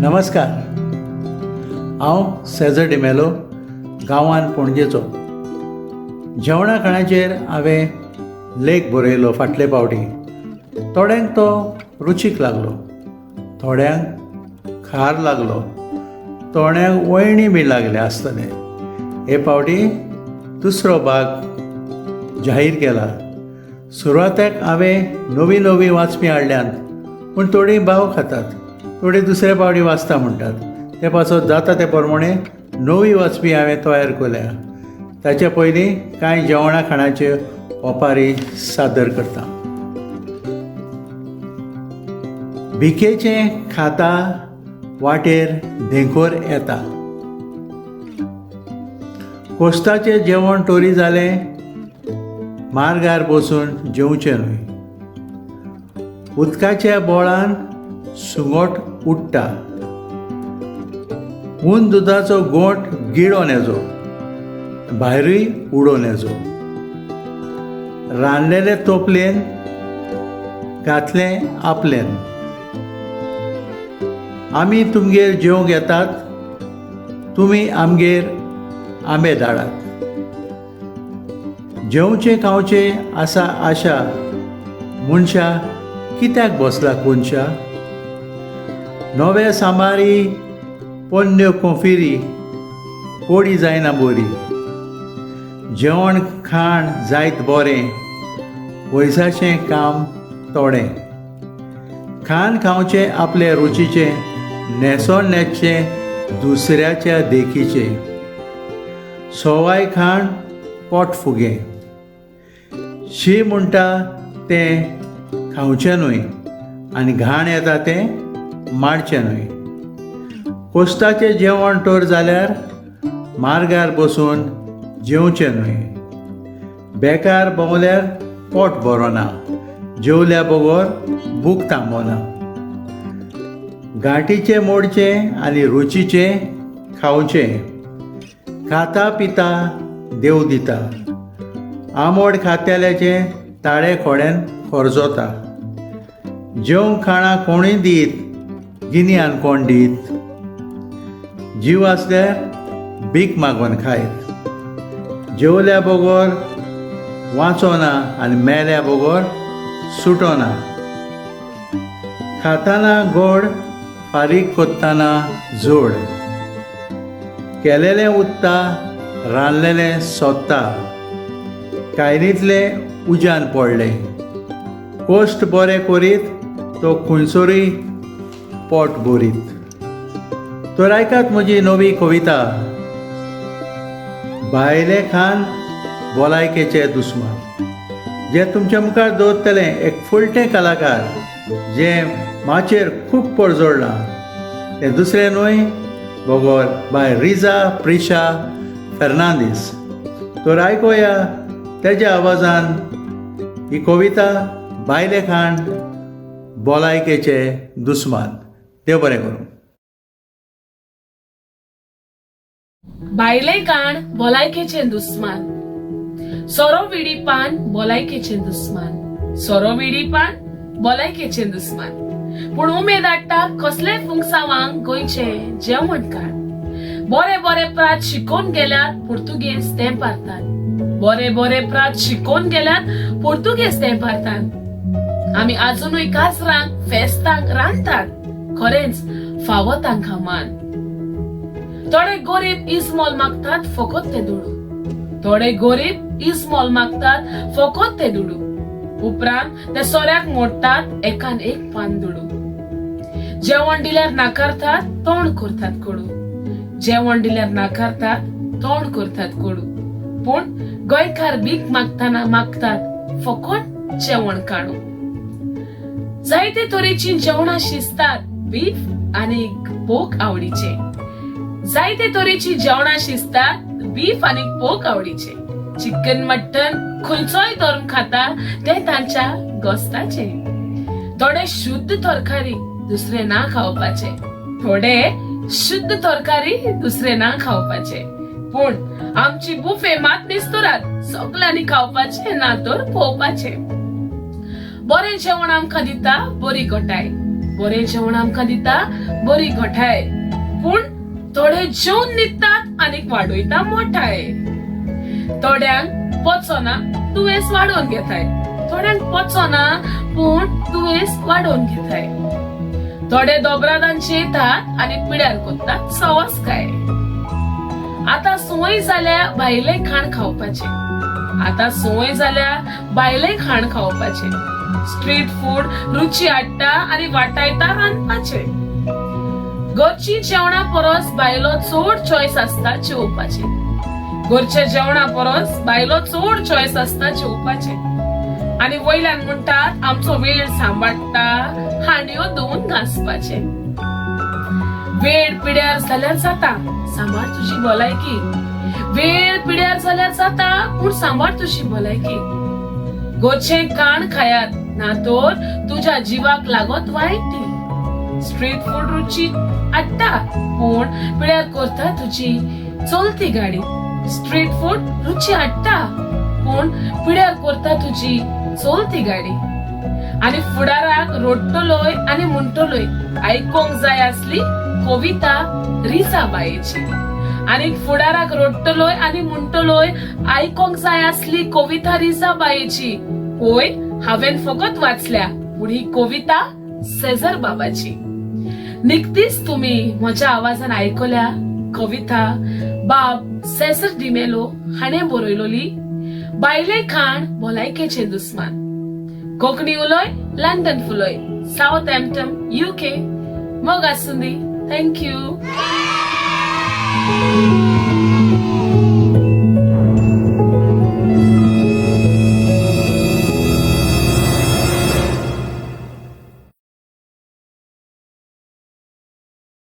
नमस्कार, हांव सेजर डिमेलो गांवांत पणजेचो. जेवणा खाणाचेर हांवें लेख बरयलो फाटले फावटी. थोड्यांक तो रुचीक लागलो, थोड्यांक खार लागलो, थोड्यांक वळणी बी लागले आसतले. हे फावटी दुसरो भाग जाहीर केला. सुरवातेक हांवें नवी नवी वाचपी हाडल्यांत, पूण थोडी भाव खातात, थोडी दुसरे फावटी वाचता म्हणटात. ते पासत जाता ते प्रमाणे नवी वाचपी हांवें तयार केल्या. ताचे पयलीं कांय जेवणा खाणाच्यो ओपारी सादर करता. भिकेचें खाता वाटेर धेंकोर येता. कोस्ताचें जेवण टोरी जालें, मार्गार बसून जेवचें न्हय. उदकाच्या बोळान सुंगट उडटा. ऊन दुदाचो गोठ गिळोन येजो, भायरूय उडोवन येजो. रांदलेले तोपलेन, घातलें आपलेन. आमी तुमगेर जेवंक येतात, तुमी आमगेर आंबे धाडात. जेवचें खावचें आसा आशा, मनशा कित्याक बसला कोनशा. नवे सांबारी पोन्न्यो कोफिरी, कोडी जायना बरी. जेवण खाण जायत बरें, वयसाचें काम थोडें. खाण खावचें आपले रुचीचें, न्हेसोन न्हेसचें दुसऱ्याच्या देखीचें. सवाय खाण पोट फुगे. शी म्हणटा तें खावचें न्हय, आनी घाण येता तें मारचें न्हय. कोस्ताचें जेवण टोर जाल्यार मार्गार बसून जेवचें न्हय. बेकार भोंवल्यार पोट भरोना, जेवल्या बगोर भूक थांबना. घांटीचें मोडचें आनी रुचीचें खावचें. खाता पिता देव दिता. आंबोड खातेल्याचें ताळे खोड्यान खोरजोता. जेवंक खाणां कोणूय दीत, गिन्यान कोण दीत. जीव आसल्यार भीक मागोन खायत. जेवल्या बगोर वाचोना आनी मेल्या बगोर सुटोना. खाताना गोड, फारीक कोत्ताना जोड. केलेलें उत्ता, रांदलेलें सोदता. कायरींतलें उज्यान पडलें. कोश्ट बरें करीत तो खंयसरूय पोट भरीत. तर आयकात म्हजी नवी कविता. भायले खान भलायकेचे दुस्मान. जे तुमच्या मुखार दवरतले एक फुलटें कलाकार, जे माचेर खूब पडजोडलां. ते दुसरे न्हय बगोर बाय रिजा प्रिशा फेर्नांदीस. तर आयकोया तेज्या आवाजान ही कविता, भायले खाण भलायकेचे दुस्मान. देव बरें करूं. भायले काण भलायकेचे दुस्मान. सोरो विडी पान भलायकेचे दुस्मान. सोरो विडी पान भलायकेचे दुस्मान. पूण उमेद हाडटा कसले फुंगसावांक गोंयचे जेवण काण. बरे बरे प्रात शिकोवन गेल्यात पुर्तुगेज ते भारतात. बरे बरे प्रात शिकोवन गेल्यात पुर्तुगेज ते भारतात. आमी अजूनय काजरांक फेस्तांक रांदतात. खरेंच फावो तांकां मान. थोडे गरीब इस्मॉल मागतात फकत ते दुडू. थोडे गरीब इस्मॉल मागतात फकत ते दुडू. उपरांत ते सोऱ्याक मोडटात एकान एक पान दुडू. जेवण दिल्यार नाकारतात, तोंड करतात कडू. जेवण दिल्यार नाकारतात, तोंड करतात कडू. पूण गोंयकार भीक मागताना मागतात फकत जेवण काडू. जायते तरेची जेवणां शिजतात बीफ आनी पोक आवडीचे. जायते तरेची जेवणां शिजतात बीफ आनी पोक आवडीचे. चिकन मटन खंयचोय धर्म खाता ते तांच्या गोस्ताचे. थोडे शुद्ध तरकारी दुसरे ना खावपाचे. थोडे शुद्ध तरकारी दुसरे ना खावपाचे. पूण आमची बुफे मात निस्तुरात सगळ्यांनी खावपाचे ना तर पोवपाचे. बरें जेवण आमकां दिता बरी घटाय. बरें जेवण आमकां दिता बरी घटाय पूण थोडे जेवन न्हिदतात आनीक वाडयता मोठाय. थोड्यांक पचना दुयेंस वाडोवन घेताय, थोड्यांक पचना पूण दुयेंस वाडोवन घेताय. थोडे दोबरादांचे येतात आनी पिड्यार कोत्तात सवास काय. आता संवय जाल्या भायले खाण खावपाचे, आता संवय जाल्या भायले खाण खावपाचे. स्ट्रीट फूड रुची हाडटा आनी वाटायता रांदपाचे. घरची जेवणा परस भायलो चड चॉयस आसता जेवपाचे. घरच्या जेवणा परस भायलो चड चॉयस आसता जेवपाचे. आनी वयल्यान म्हणटात आमचो वेळ सांबाळटा हांड्यो धुवन घासपाचे. वेळ पिड्यार जाल्यार जाता सांबाळ तुजी भलायकी. वेळ पिड्यार जाल्यार जाता पूण सांबाळ तुजी भलायकी. घरचें खाण खायात ना तर तुज्या जिवाक लागत वायटी. स्ट्रीट फूड रुची हाडटा पूण पिड्यार करता तुजी चलती गाडी. स्ट्रीट फूड रुची हाडटा पूण पिड्यार करता तुजी चलती गाडी. आनी फुडाराक रोडटलोय आनी म्हणटलोय आयकोंक जाय आसली कविता रिजाबायेची. आनी फुडाराक रोडटलोय आनी म्हणटलोय आयकोंक जाय आसली कविता रिजाबायेची. होय हांवें फकत वाचल्या पूण ही कविता सेजर बाबाची. निकतीच तुम्ही म्हज्या आवाजान आयकल्या कविता बाब सेजर डिमेलो हाणें बरयलोली भायले खाण भलायकेचें दुस्मान. कोंकणी उलोय लंडन फुलोय साउथ हॅम्पटन UK. मोग आसुंदी. Thank you.